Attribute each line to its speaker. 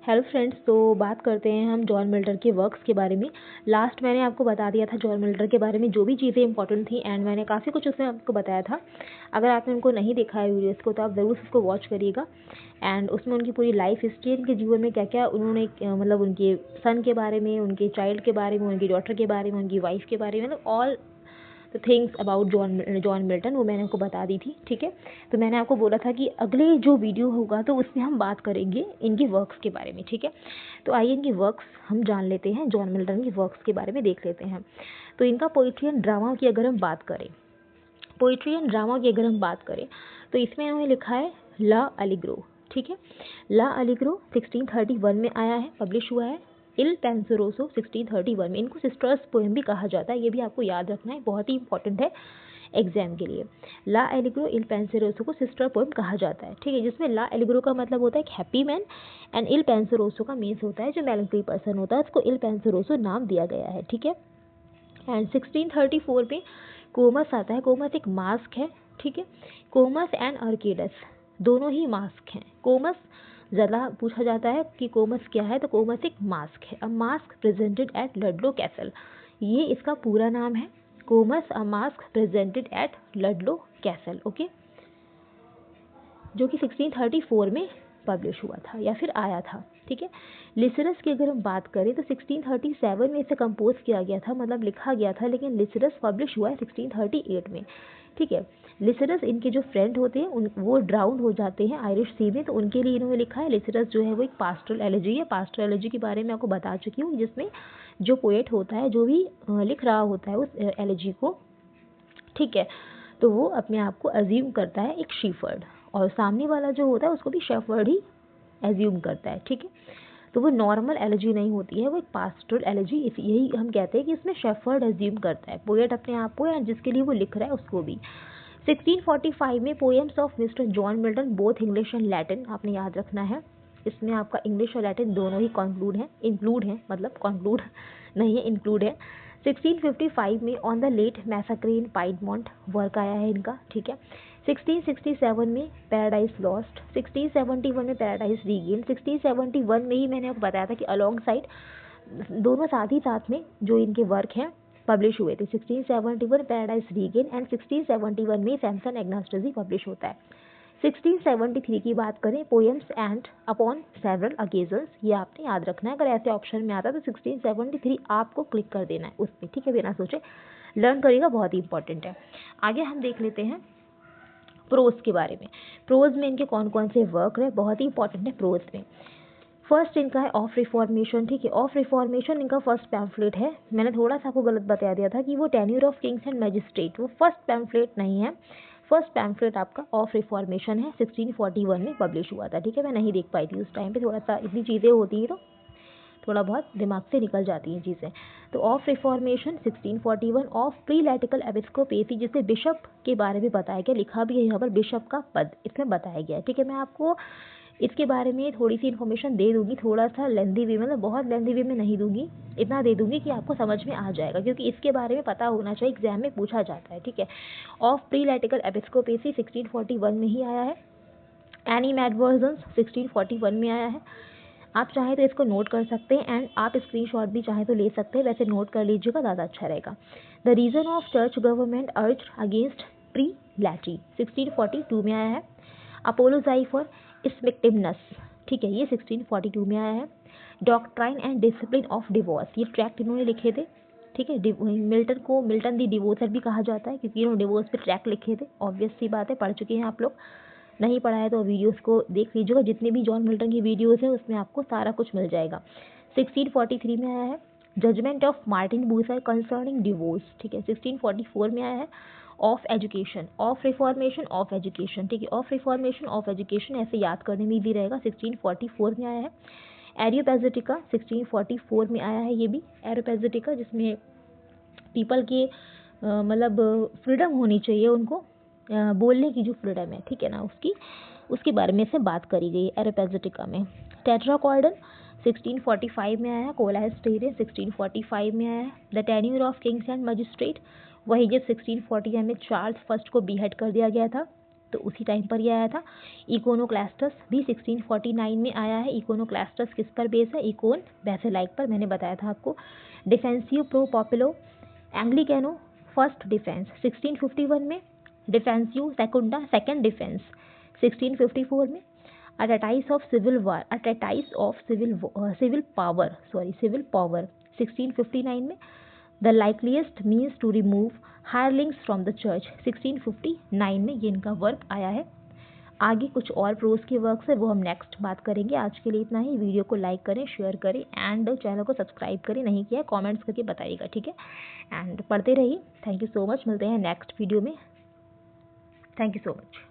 Speaker 1: Hello friends, तो बात करते हैं हम जॉन मिल्टन के वर्क्स के बारे में। लास्ट मैंने आपको बता दिया था जॉन मिल्टन के बारे में जो भी चीज़ें इंपॉर्टेंट थी, एंड मैंने काफ़ी कुछ उसमें आपको बताया था। अगर आपने उनको नहीं देखा है वीडियोस को तो आप ज़रूर उसको वॉच करिएगा। एंड उसमें उनकी पूरी लाइफ हिस्ट्री, उनके जीवन में क्या क्या उन्होंने मतलब उनके सन के बारे में, उनके चाइल्ड के बारे में, उनकी डॉटर के बारे में, उनकी वाइफ के बारे में, मतलब all the things about John Milton वो मैंने आपको बता दी थी। ठीक है, तो मैंने आपको बोला था कि अगले जो वीडियो होगा तो उसमें हम बात करेंगे इनके वर्क्स के बारे में। ठीक है, तो आइए इनकी वर्क्स हम जान लेते हैं, जॉन मिल्टन की वर्क्स के बारे में देख लेते हैं। तो इनका पोइट्री एंड ड्रामा की अगर हम बात करें, तो इसमें इन्होंने लिखा है ला अलिग्रो। ठीक है, ला अलिग्रो 1631 में आया है, पब्लिश हुआ है। इल पेंसरोसो 1631 में। इनको सिस्टर्स पोएम भी कहा जाता है, ये भी आपको याद रखना है, बहुत ही इंपॉर्टेंट है एग्जाम के लिए। ला एलिग्रो इल पेंसरोसो को सिस्टर पोएम कहा जाता है। ठीक है, जिसमें ला एलिग्रो का मतलब होता है एक हैप्पी मैन, एंड इल पेंसरोसो का मीन्स होता है जो मेलंकली पर्सन होता है, उसको इल पेंसरोसो नाम दिया गया है। ठीक है, एंड 1634 में कोमस आता है। कोमस एक मास्क है। ठीक है, कोमस एंड अर्किडस दोनों ही मास्क हैं। कोमस ज़्यादा पूछा जाता है कि कोमस क्या है, तो कोमस एक मास्क है। A masque presented at Ludlow Castle, ये इसका पूरा नाम है। Comus a masque presented at Ludlow Castle. Okay, जो कि 1634 में पब्लिश हुआ था या फिर आया था। ठीक है, लिसरस की अगर हम बात करें तो 1637 में इसे कंपोज किया गया था, मतलब लिखा गया था, लेकिन लिसरस पब्लिश हुआ है 1638 में। ठीक है, लिसरस इनके जो फ्रेंड होते हैं वो ड्राउन हो जाते हैं आयरिश सी में, तो उनके लिए इन्होंने लिखा है। लिसरस जो है वो एक पास्टरल एलिजी है। पास्टरल एलिजी के बारे में आपको बता चुकी हूँ, जिसमें जो पोएट होता है, जो भी लिख रहा होता है उस एलिजी को, ठीक है, तो वो अपने आप को अज्यूम करता है एक शीफर्ड, और सामने वाला जो होता है उसको भी शेफर्ड ही एज्यूम करता है। ठीक है, तो वो नॉर्मल एलर्जी नहीं होती है, वो एक पास्टरल एलर्जी, यही हम कहते हैं कि इसमें शेफर्ड एज्यूम करता है पोएट अपने आप को, या जिसके लिए वो लिख रहा है उसको भी। 1645 में poems of mister John Milton both English and Latin, आपने याद रखना है, इसमें आपका इंग्लिश और लैटिन दोनों ही इंक्लूड हैं, मतलब कॉन्क्लूड नहीं है, इंक्लूड है। 1655 में on the late massacre in Piedmont work आया है इनका। ठीक है, 1667 में पैराडाइज लॉस्ट, 1671 में पैराडाइज रीगेन। 1671 में ही मैंने आपको बताया था कि अलॉन्ग साइड दोनों साथ ही साथ में जो इनके वर्क हैं पब्लिश हुए थे। 1671 पैराडाइज रीगेन एंड 1671 में सैमसन एग्नास्टसी पब्लिश होता है। 1673 की बात करें, पोएम्स एंड अपॉन सेवरल अकेजन्स, ये आपने याद रखना है, अगर ऐसे ऑप्शन में आता तो 1673 आपको क्लिक कर देना है उस पर। ठीक है, बिना सोचे लर्न करिएगा, बहुत ही इंपॉर्टेंट है। आगे हम देख लेते हैं प्रोज के बारे में। प्रोज में इनके कौन कौन से वर्क है, बहुत ही इंपॉर्टेंट है प्रोज में। फर्स्ट इनका है ऑफ रिफॉर्मेशन। ठीक है, ऑफ रिफॉर्मेशन इनका फर्स्ट पैम्फलेट है। मैंने थोड़ा सा आपको गलत बता दिया था कि वो tenure of Kings and magistrate, वो फर्स्ट पैम्फलेट नहीं है। फर्स्ट पैम्फलेट आपका ऑफ रिफॉर्मेशन है, 1641 में पब्लिश हुआ था। ठीक है, मैं नहीं देख पाई थी उस टाइम पे, थोड़ा सा इतनी चीज़ें होती हैं तो थोड़ा बहुत दिमाग से निकल जाती हैं चीज़ें। तो ऑफ रिफॉर्मेशन 1641, ऑफ प्रीलैटिकल एपिस्कोपेसी, जिसे बिशप के बारे में बताया गया, लिखा भी है यहाँ पर बिशप का पद इसमें बताया गया है। ठीक है, मैं आपको इसके बारे में थोड़ी सी इन्फॉर्मेशन दे दूंगी, थोड़ा सा लेंथी वे, मतलब बहुत लेंथी वे में नहीं दूंगी, इतना दे दूंगी कि आपको समझ में आ जाएगा, क्योंकि इसके बारे में पता होना चाहिए, एग्जाम में पूछा जाता है। ठीक है, ऑफ प्रीलैटिकल एपिस्कोपेसी 1641 में ही आया है। एनी मैडवर्जन्स 1641 में आया है। आप चाहें तो इसको नोट कर सकते हैं, एंड आप स्क्रीनशॉट भी चाहें तो ले सकते हैं, वैसे नोट कर लीजिएगा, ज़्यादा अच्छा रहेगा। The reason of church government urge against prelacy 1642 में आया है। अपोलोजाई फॉर स्मिक्टिमनस, ठीक है, ये 1642 में आया है। Doctrine and discipline of divorce, ये ट्रैक्ट इन्होंने लिखे थे। ठीक है, मिल्टन को मिल्टन दी डिवोर्सर भी कहा जाता है, क्योंकि इन्होंने डिवोर्स पे ट्रैक्ट लिखे थे। ऑब्वियस सी बात है, पढ़ चुके हैं आप लोग, नहीं पढ़ा है तो वीडियोस को देख लीजिएगा, जितने भी जॉन मिल्टन की वीडियोस हैं उसमें आपको सारा कुछ मिल जाएगा। 1643 में आया है। Judgement of Martin Bucer concerning divorce, ठीक है, 1644 में आया है। Of education, of reformation, of education, ठीक है, ऑफ रिफॉर्मेशन, ऑफ एजुकेशन ऐसे याद करने में भी रहेगा, 1644 में आया है। एरियोपैजिटिका 1644 में आया है, ये भी एरियोपैजिटिका, जिसमें पीपल के मतलब फ्रीडम होनी चाहिए उनको, बोलने की जो फ्रीडम है, ठीक है ना, उसके बारे में से बात करी गई एरियोपैजिटिका में। टेट्राकॉर्डन 1645 में आया है। कोलास टेरे 1645 में आया है। The tenure of Kings and magistrate, वही जब 1640 में चार्ल्स फर्स्ट को बीहेड कर दिया गया था, तो उसी टाइम पर ये आया था। इकोनोक्लास्टस भी 1649 में आया है। इकोनोक्लास्टस किस पर बेस है? इकोन बैसिलाइक पर, मैंने बताया था आपको। Defensio pro Populo Anglicano first defence 1651 में। डिफेंसियो सेकुंडा सेकेंड डिफेंस 1654 में। A treatise of civil war, a treatise of civil power 1659 में। The likeliest means to remove hirelings from the church 1659 में ये इनका वर्क आया है। आगे कुछ और प्रोज के वर्क्स है वो हम नेक्स्ट बात करेंगे। आज के लिए इतना ही। वीडियो को लाइक करें, शेयर करें एंड चैनल को सब्सक्राइब करें, नहीं किया कमेंट्स करके बताइएगा, ठीक है। एंड पढ़ते रहिए। थैंक यू सो मच, मिलते हैं नेक्स्ट वीडियो में। Thank you so much.